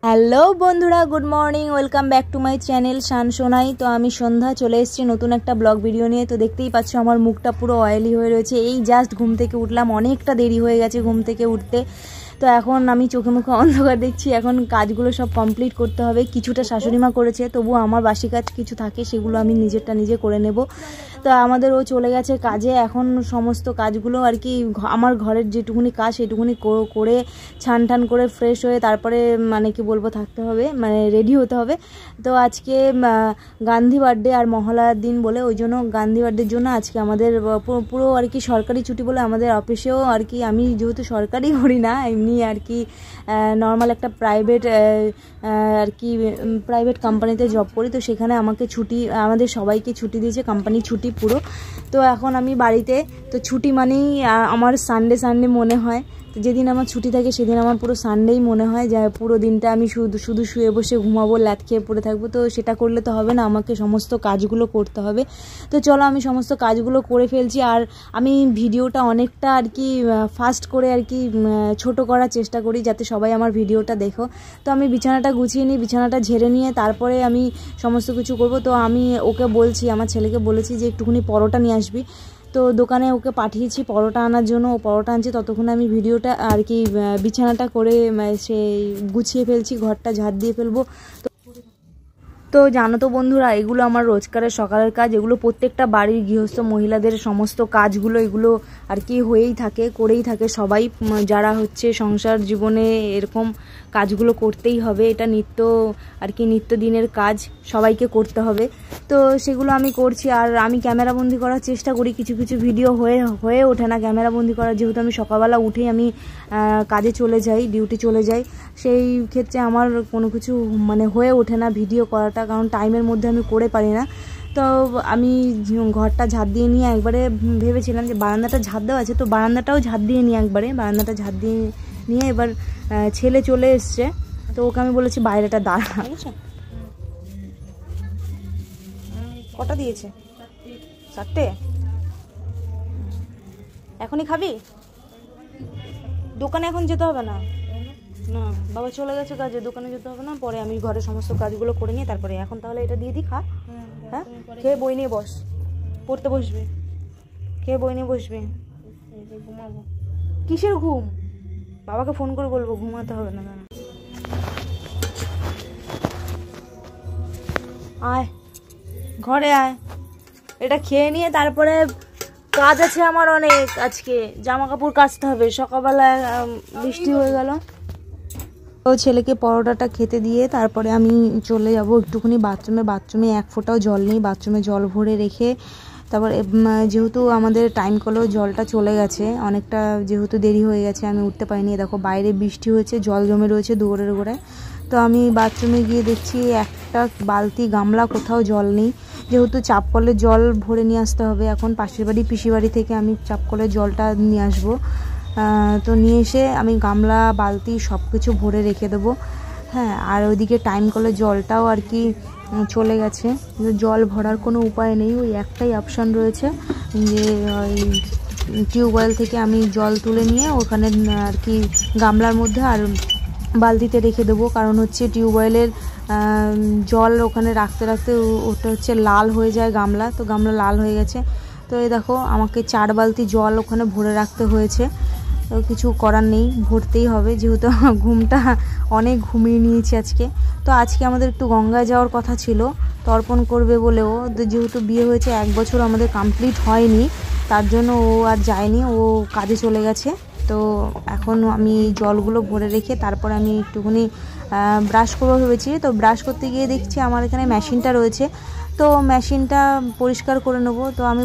Hello বন্ধুরা, good morning, welcome back to my channel Shan Sonai. তো আমি সন্ধ্যা চলে এসেছি নতুন একটা ব্লগ ভিডিও নিয়ে। তো দেখতেই পাচ্ছ আমার মুখটা পুরো অয়েলি হয়ে রয়েছে। এই জাস্ট ঘুম থেকে উঠলাম, অনেকটা দেরি হয়ে গেছে ঘুম থেকে উঠতে। তো এখন আমি চোখে মুখে অন্ধকার দেখছি। এখন কাজগুলো সব কমপ্লিট করতে হবে। কিছুটা শাশুড়িমা করেছে, তবু আমার বাসি কাজ কিছু থাকে, সেগুলো আমি নিজেরটা নিজে করে নেব। তো আমাদের ও চলে গেছে কাজে। এখন সমস্ত কাজগুলো আর কি আমার ঘরের যেটুকুনি কাজ সেটুকুনি করে ছান টান করে ফ্রেশ হয়ে তারপরে মানে কি বলবো থাকতে হবে, মানে রেডি হতে হবে। তো আজকে গান্ধী বার্থডে আর মহালয়ার দিন বলে, ওই জন্য গান্ধী বার্থডের জন্য আজকে আমাদের পুরো আর কি সরকারি ছুটি বলে আমাদের অফিসেও আর কি, আমি যেহেতু সরকারি করি না, এমনি আর কি নর্মাল একটা প্রাইভেট আর কি প্রাইভেট কোম্পানিতে জব করি। তো সেখানে আমাকে ছুটি, আমাদের সবাইকে ছুটি দিয়েছে, কোম্পানি ছুটি পুরো। তো এখন আমি বাড়িতে, তো ছুটি মানেই আমার সানডে মনে হয়। তো যেদিন আমার ছুটি থাকে সেদিন আমার পুরো সানডেই মনে হয়, যে পুরো দিনটা আমি শুধু শুয়ে বসে ঘুমাবো, ল্যাদ খেয়ে পড়ে থাকবো। তো সেটা করলে তো হবে না, আমাকে সমস্ত কাজগুলো করতে হবে। তো চলো আমি সমস্ত কাজগুলো করে ফেলছি। আর আমি ভিডিওটা অনেকটা আর কি ফাস্ট করে আর কি ছোট করার চেষ্টা করি, যাতে সবাই আমার ভিডিওটা দেখো। তো আমি বিছানাটা গুছিয়ে নিই, বিছানাটা ঝেড়ে নিয়ে তারপরে আমি সমস্ত কিছু করব। তো আমি ওকে বলছি, আমার ছেলেকে বলেছি যে একটুখানি পরোটা নিয়ে আসবি। তো দোকানে ওকে পাঠিয়েছি পরোটা আনার জন্য, ও পরোটা আনছে, ততক্ষণে আমি ভিডিওটা আর কি বিছানাটা করে সে গুছিয়ে ফেলছি, ঘরটা ঝাড় দিয়ে ফেলবো। তো জানো তো বন্ধুরা, এগুলো আমার রোজকারের সকালের কাজ। এগুলো প্রত্যেকটা বাড়ির গৃহস্থ মহিলাদের সমস্ত কাজগুলো এগুলো আর কি হয়েই থাকে, করেই থাকে সবাই, যারা হচ্ছে সংসার জীবনে এরকম কাজগুলো করতেই হবে। এটা নিত্য আর কি নিত্যদিনের কাজ, সবাইকে করতে হবে। তো সেগুলো আমি করছি। আর আমি ক্যামেরাবন্দি করার চেষ্টা করি, কিছু কিছু ভিডিও হয়ে ওঠে না ক্যামেরাবন্দি করার, যেহেতু আমি সকালবেলা উঠেই আমি কাজে চলে যাই, ডিউটি চলে যাই। সেই ক্ষেত্রে আমার কোনো কিছু মানে হয়ে ওঠে না ভিডিও করাটা, কারণ টাইমের মধ্যে আমি করে পারি না। তো আমি ঘরটা ঝাড় দিয়ে নিয়ে একবারে ভেবেছিলাম যে বারান্দাটা ঝাড় দেওয়া আছে, তো বারান্দাটাও ঝাড় দিয়ে নিয়ে একবারে বারান্দাটা ঝাড় দিয়ে নিয়ে এবার ছেলে চলে এসছে। তো ওকে আমি বলেছি বাইরেটা দাঁড়া। কটা দিয়েছে? 4টে। এখনই খাবি? দোকানে এখন যেতে হবে না, না বাবা চলে গেছে কাজে, দোকানে যেতে হবে না। পরে আমি ঘরের সমস্ত কাজগুলো করে নিয়ে তারপরে এখন তাহলে এটা দিয়ে দিই, খা। হ্যাঁ, খেয়ে বই নিয়ে বস, পড়তে বসবি, খেয়ে বই নিয়ে বসবি। ঘুমাবো? কিসের ঘুম? বাবাকে ফোন করে বলবো, ঘুমাতে হবে না। আয় ঘরে আয়, এটা খেয়ে নিয়ে তারপরে কাজ আছে আমার অনেক। আজকে জামা কাপড় কাচতে হবে, সকালবেলায় বৃষ্টি হয়ে গেল। তো ছেলেকে পরোটাটা খেতে দিয়ে তারপরে আমি চলে যাব একটুখানি বাথরুমে এক ফোঁটাও জল নেই, বাথরুমে জল ভরে রেখে তারপর যেহেতু আমাদের টাইম কলেও জলটা চলে গেছে, অনেকটা যেহেতু দেরি হয়ে গেছে, আমি উঠতে পারিনি। দেখো বাইরে বৃষ্টি হয়েছে, জল জমে রয়েছে দুয়ারের গোড়ায়। তো আমি বাথরুমে গিয়ে দেখছি একটা বালতি গামলা, কোথাও জল নেই। যেহেতু চাপ কলের জল ভরে নিয়ে আসতে হবে, এখন পাশের বাড়ি পিসি বাড়ি থেকে আমি চাপ কলের জলটা নিয়ে আসবো। তো নিয়ে এসে আমি গামলা বালতি সব কিছু ভরে রেখে দেবো। হ্যাঁ, আর ওইদিকে টাইম কলের জলটাও আর কি চলে গেছে, জল ভরার কোনো উপায় নেই। ওই একটাই অপশান রয়েছে যে ওই টিউবওয়েল থেকে আমি জল তুলে নিয়ে ওখানে আর কি গামলার মধ্যে আর বালতিতে রেখে দেবো। কারণ হচ্ছে টিউবওয়েলের জল ওখানে রাখতে রাখতে ওটা হচ্ছে লাল হয়ে যায় গামলা, তো গামলা লাল হয়ে গেছে। তো এই দেখো আমাকে 4 বালতি জল ওখানে ভরে রাখতে হয়েছে। তো কিছু করার নেই, ভরতেই হবে, যেহেতু ঘুমটা অনেক ঘুমিয়ে নিয়েছি আজকে। তো আজকে আমাদের একটু গঙ্গায় যাওয়ার কথা ছিল, তর্পণ করবে বলেও, যেহেতু বিয়ে হয়েছে 1 বছর আমাদের কমপ্লিট হয়নি, তার জন্য ও আর যায়নি, ও কাজে চলে গেছে। তো এখন আমি জলগুলো ভরে রেখে তারপরে আমি একটুখানি ব্রাশ করবো ভেবেছি। তো ব্রাশ করতে গিয়ে দেখছি আমার এখানে মেশিনটা রয়েছে, তো মেশিনটা পরিষ্কার করে নেবো। তো আমি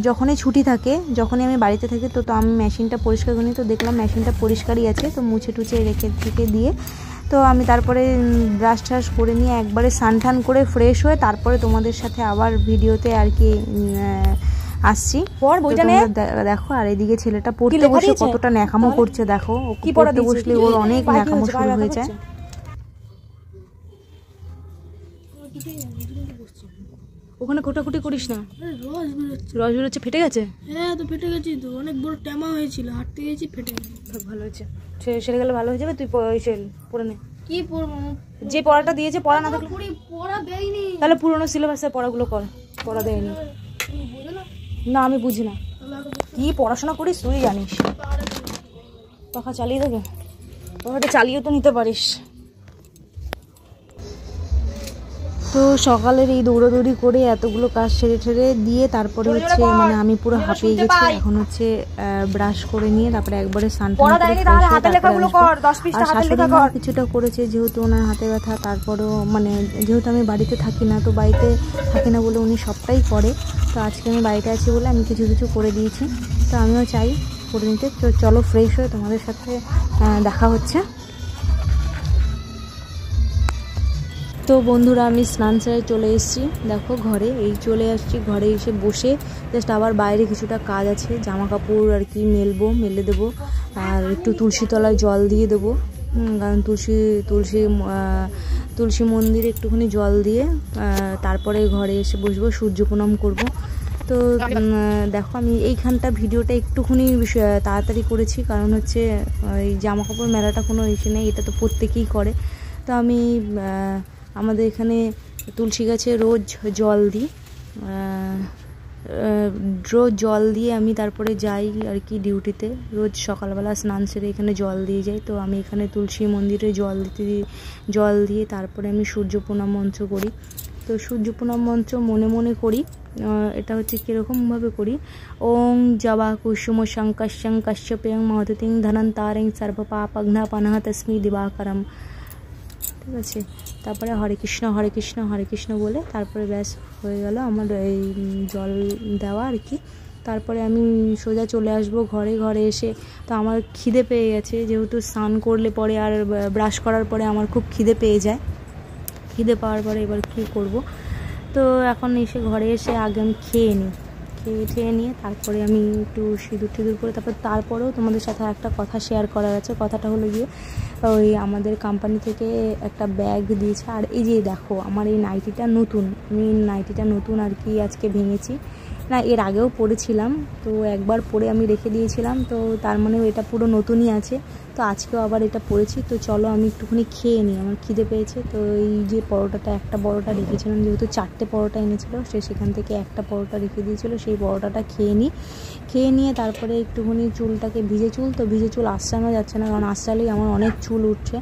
যখনই ছুটি থাকে, যখনই আমি বাড়িতে থাকি, তো আমি মেশিনটা পরিষ্কার করি। তো দেখলাম মেশিনটা পরিষ্কারই আছে, তো মুছে টুছে রেখে দিয়ে তো আমি তারপরে ব্রাশ ট্রাশ করে নিয়ে একবারে স্নান করে ফ্রেশ হয়ে তারপরে তোমাদের সাথে আবার ভিডিওতে আর কি আসছি। বইটা দেখো, আর এদিকে ছেলেটা পড়তে বসে কতটা ন্যাকামো করছে দেখো, কি পড়তে বসলে ওর অনেক ন্যাকামো শুরু হয়ে যায়। ওখানে খোটাখুটি করিস না, রস বেরোচ্ছে। ফেটে গেছে? হ্যাঁ, তো ফেটে গেছে, তো অনেক বড় ট্যামা হয়েছিল, হাঁটতে গেছি ফেটে গেছে। ভালো হয়েছে, সেরে গেলে ভালো হয়ে যাবে। তুই পড়ে নে। কি পড়বো? যে পড়াটা দিয়েছে পড়া না থাকলে পড়া দেয়নি। তাহলে পুরোনো সিলেবাসের পড়াগুলো কর। পড়া দেয়নি না, আমি বুঝি না কি পড়াশোনা করিস তুই জানিস। পাখা চালিয়ে দেবে, পাখাটা চালিয়ে তো নিতে পারিস। তো সকালের এই দৌড়াদৌড়ি করে এতগুলো কাজ ছেড়ে ছেড়ে দিয়ে তারপরে হচ্ছে মানে আমি পুরো হাঁপিয়ে গেছি। এখন হচ্ছে ব্রাশ করে নিয়ে তারপরে একবারে স্নান কিছুটা করেছে, যেহেতু ওনার হাতে ব্যথা। তারপরেও মানে যেহেতু আমি বাড়িতে থাকি না, তো বাড়িতে থাকি না বলে উনি সবটাই করে। তো আজকে আমি বাড়িতে আছি বলে আমি কিছু কিছু করে দিয়েছি। তো আমিও চাই করে নিতে। তো চলো ফ্রেশ হয়ে তোমাদের সাথে দেখা হচ্ছে। তো বন্ধুরা আমি স্নান সেরে চলে এসেছি, দেখো ঘরে এই চলে আসছি। ঘরে এসে বসে জাস্ট আবার বাইরে কিছুটা কাজ আছে, জামা কাপড় আর কি মেলে দেবো। আর একটু তুলসী তলায় জল দিয়ে দেবো, কারণ তুলসী মন্দিরে একটুখানি জল দিয়ে তারপরে ঘরে এসে বসবো, সূর্য প্রণাম করবো। তো দেখো আমি এইখানটা ভিডিওটা একটুখানি তাড়াতাড়ি করেছি, কারণ হচ্ছে এই জামা কাপড় মেলাটা কোনো ইস্যু নেই, এটা তো প্রত্যেকেই করে। তো আমি আমাদের এখানে তুলসী গাছে রোজ জল দিই, রোজ জল দিয়ে আমি তারপরে যাই আর কি ডিউটিতে। রোজ সকালবেলা স্নান সেরে এখানে জল দিয়ে যাই। তো আমি এখানে তুলসী মন্দিরে জল দিয়ে তারপরে আমি সূর্য প্রণাম মন্ত্র করি। তো সূর্য প্রণাম মন্ত্র মনে মনে করি। এটা হচ্ছে কীরকমভাবে করি, ওং জবা কুসুম শঙ্কশ্যং কশ্যপেয়ং মহতিং ধনন্তারিং সর্বপাপঘ্ন পানহ তস্মি দিবাকরম। ঠিক আছে, তারপরে হরে কৃষ্ণ হরে কৃষ্ণ হরে কৃষ্ণ বলে তারপরে ব্যাস হয়ে গেল আমার এই জল দেওয়া আর কি। তারপরে আমি সোজা চলে আসবো ঘরে। ঘরে এসে তো আমার খিদে পেয়ে গেছে, যেহেতু স্নান করলে পরে আর ব্রাশ করার পরে আমার খুব খিদে পেয়ে যায়। খিদে পাওয়ার পরে এবার কী করব, তো এখন এসে ঘরে এসে আগে আমি খেয়ে নিয়ে তারপরে আমি একটু সিঁদুর করে তারপরেও তোমাদের সাথে একটা কথা শেয়ার করার আছে। কথাটা হলো গিয়ে ওই আমাদের কোম্পানি থেকে একটা ব্যাগ দিয়েছে। আর এই যে দেখো আমার এই নাইটিটা নতুন, আমি নাইটিটা নতুন আর কি আজকে ভেঙেছি না, এর আগেও পরেছিলাম। তো একবার পরে আমি রেখে দিয়েছিলাম, তো তার মানে এটা পুরো নতুনই আছে। তো আজকেও আবার এটা পরেছি। তো চলো আমি একটুখানি খেয়ে নিই, আমার খিদে পেয়েছে। তো এই যে পরোটাটা একটা পরোটা রেখেছিলাম, যেহেতু 4টে পরোটা এনেছিল, সেখান থেকে একটা পরোটা রেখে দিয়েছিল, সেই পরোটাটা খেয়ে নিয়ে তারপরে একটুখানি চুলটাকে ভিজে চুল আঁচড়ানো যাচ্ছে না, কারণ আঁচড়ালেই আমার অনেক চুল উঠছে।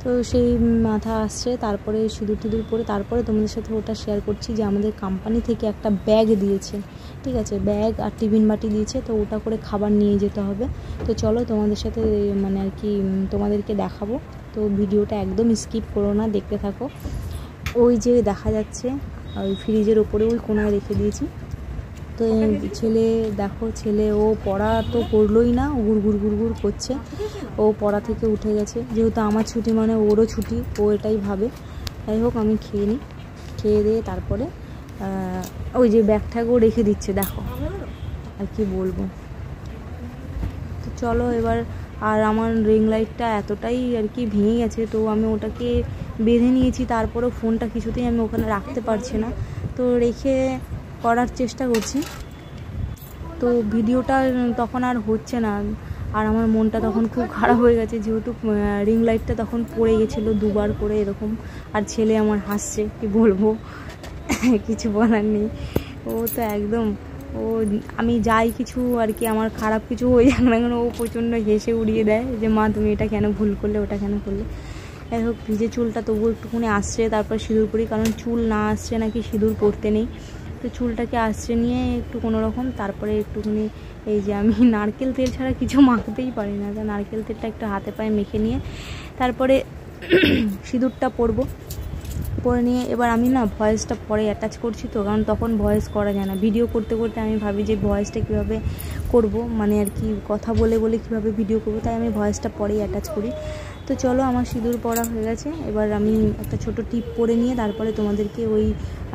তো সেই মাথা আসছে, তারপরে সিঁদুর পরে তারপরে তোমাদের সাথে ওটা শেয়ার করছি যে আমাদের কোম্পানি থেকে একটা ব্যাগ দিয়েছে। ঠিক আছে, ব্যাগ আর টিফিন বাটি দিয়েছে। তো ওটা করে খাবার নিয়ে যেতে হবে। তো চলো তোমাদের সাথে মানে আর কি তোমাদেরকে দেখাবো। তো ভিডিওটা একদম স্কিপ করো না, দেখতে থাকো। ওই যে দেখা যাচ্ছে ওই ফ্রিজের ওপরে ওই কোনায় রেখে দিয়েছি। তো ছেলে ও পড়া তো করলোই না, গুড় করছে। ও পড়া থেকে উঠে গেছে, যেহেতু আমার ছুটি মানে ওরও ছুটি, ও এটাই ভাবে। যাই হোক আমি খেয়ে দিয়ে তারপরে ওই যে ব্যাগটাকেও রেখে দিচ্ছে, দেখো আর কি বলবো। তো চলো এবার, আর আমার রিং লাইটটা এতটাই আর কি ভেঙে গেছে, তো আমি ওটাকে বেঁধে নিয়েছি। তারপরেও ফোনটা কিছুতেই আমি ওখানে রাখতে পারছি না, তো রেখে করার চেষ্টা করছি। তো ভিডিওটা তখন আর হচ্ছে না, আর আমার মনটা তখন খুব খারাপ হয়ে গেছে, যেহেতু রিং লাইটটা তখন পড়ে গেছিলো 2বার করে এরকম। আর ছেলে আমার হাসছে, কি বলবো, কিছু বলার নেই। ও তো একদম আমি যাই কিছু আর কি আমার খারাপ কিছু হয়ে যাক না কেন, ও প্রচণ্ড হেসে উড়িয়ে দেয় যে মা তুমি এটা কেন ভুল করলে, ওটা কেন করলে। যাই হোক ভিজে চুলটা তবুও একটুখানি আসছে, তারপর সিঁদুর পরি, কারণ চুল না আসছে নাকি সিঁদুর পরতে নেই। তো চুলটাকে আসছে নিয়ে একটু কোনোরকম, তারপরে একটুখানি এই যে আমি নারকেল তেল ছাড়া কিছু মাখতেই পারি না, তো নারকেল তেলটা একটু হাতে পায়ে মেখে নিয়ে তারপরে সিঁদুরটা পরে নিয়ে এবার আমি না ভয়েসটা পরে অ্যাটাচ করছি। তো কারণ তখন ভয়েস করা যায় না, ভিডিও করতে আমি ভাবি যে ভয়েসটা কীভাবে করব, মানে আর কি কথা বলে কীভাবে ভিডিও করব, তাই আমি ভয়েসটা পরেই অ্যাটাচ করি। তো চলো আমার সিঁদুর পরা হয়ে গেছে, এবার আমি একটা ছোট টিপ পরে নিয়ে তারপরে তোমাদেরকে ওই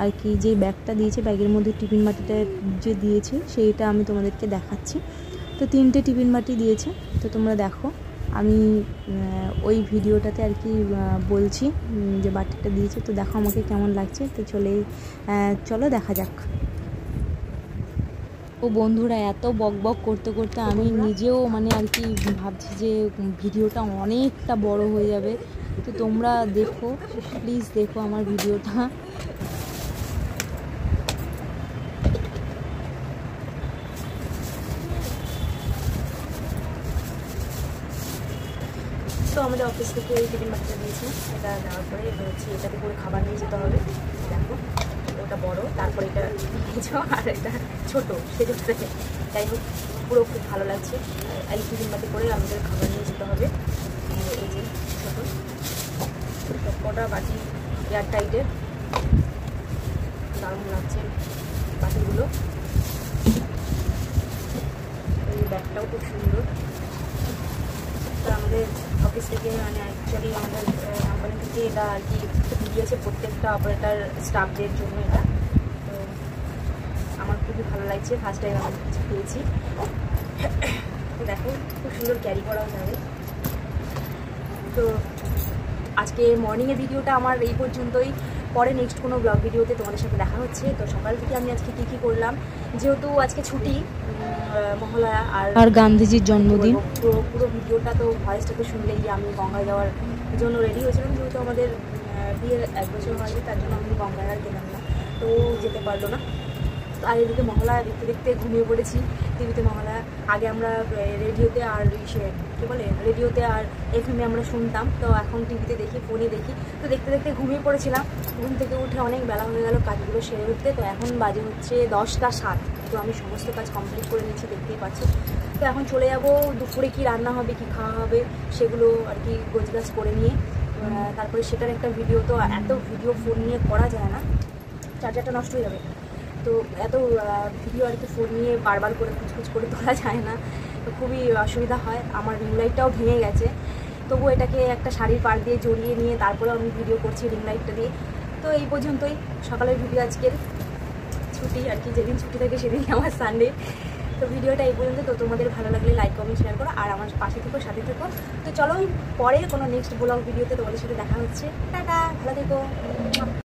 আর কি যে ব্যাগটা দিয়েছে, ব্যাগের মধ্যে টিফিন বাটিটা যে দিয়েছে সেইটা আমি তোমাদেরকে দেখাচ্ছি। তো 3টে টিফিন বাটি দিয়েছে, তো তোমরা দেখো। আমি ওই ভিডিওটাতে আর কি বলছি যে বাটিটা দিয়েছে, তো দেখো আমাকে কেমন লাগছে। তো চলো দেখা যাক। ও বন্ধুরা এত বক করতে আমি নিজেও মানে আর কি ভাবছি যে ভিডিওটা অনেকটা বড় হয়ে যাবে, তো তোমরা দেখো, প্লিজ দেখো আমার ভিডিওটা। তো আমাদের অফিস থেকে এই টিফিন বাচ্চা দিয়েছে, এটা দেওয়ার পরে হচ্ছে এটাতে করে খাবার নিয়ে যেতে হবে। দেখো ওটা বড়, তারপরে এটা নিয়েছ, আর এটা ছোটো, সেজোটাতে। যাই হোক, পুরো খুব ভালো লাগছে। এই টিফিন বাটি করে আমাদের খাবার নিয়ে যেতে হবে। এই যে ছোটো কটা বাটি, এয়ার টাইটের, দারুণ লাগছে বাটিগুলো। এই ব্যাগটাও খুব সুন্দর। তো আমাদের অফিস থেকে মানে অ্যাকচুয়ালি আমাদের কোম্পানি থেকে এটা আর কি দিয়েছে প্রত্যেকটা অপারেটার স্টাফদের জন্য। এটা তো আমার খুবই ভালো লাগছে, ফার্স্ট টাইম আমি কিছু পেয়েছি। তো দেখো খুব সুন্দর ক্যারি করাও যাবে। তো আজকে মর্নিংয়ের ভিডিওটা আমার এই পর্যন্তই। পরে নেক্সট কোনো ব্লগ ভিডিওতে তোমাদের সাথে দেখা হচ্ছে। তো সকাল থেকে আমি আজকে কী করলাম, যেহেতু আজকে ছুটি মহালয়া আর গান্ধীজির জন্মদিন, পুরো ভিডিওটা তো ভয়েসটাকে শুনলেই আমি গঙ্গায় যাওয়ার জন্য রেডি হয়েছিলাম। যেহেতু আমাদের বিয়ের 1 বছর হয়নি, তার জন্য আমি গঙ্গায় আর গেলাম না, তো যেতে পারলো না। আর এদিকে মহালয়া দেখতে দেখতে ঘুমিয়ে পড়েছি। টিভিতে মহালয়া আগে আমরা রেডিওতে আর কী বলে রেডিওতে আর FM আমরা শুনতাম, তো এখন টিভিতে দেখি, ফোনে দেখি। তো দেখতে দেখতে ঘুমিয়ে পড়েছিলাম। ঘুম থেকে উঠে অনেক বেলা হয়ে গেল কাজগুলো সেরে উঠতে। তো এখন বাজে হচ্ছে 10টা 7। তো আমি সমস্ত কাজ কমপ্লিট করে নিচ্ছি, দেখতেই পাচ্ছি। তো এখন চলে যাব, দুপুরে কি রান্না হবে, কি খাওয়া হবে, সেগুলো আর কি গোছগাছ করে নিয়ে তারপরে সেটার একটা ভিডিও। তো এত ভিডিও ফোন নিয়ে করা যায় না, চার্জারটা নষ্ট হয়ে যাবে। তো এত ভিডিও আর কি ফোন নিয়ে বারবার করে খুঁজখুঁজ করে তোলা যায় না, তো খুবই অসুবিধা হয়। আমার রিং লাইটটাও ভেঙে গেছে, তবু এটাকে একটা শাড়ির পাড় দিয়ে জড়িয়ে নিয়ে তারপরে আমি ভিডিও করছি রিং লাইটটা দিয়ে। তো এই পর্যন্তই সকালের ভিডিও আজকের। ছুটি আর কি, যেদিন ছুটি থাকে সেদিনই আমার সানডে। তো ভিডিওটা এই পর্যন্ত। তো তোমাদের ভালো লাগলে লাইক কমেন্ট শেয়ার করো, আর আমার পাশে থেকো, সাথে থেকো। তো চলো পরে কোনো নেক্সট ব্লগ ভিডিওতে তোমাদের সাথে দেখা হচ্ছে। টাটা, ভালো থেকো।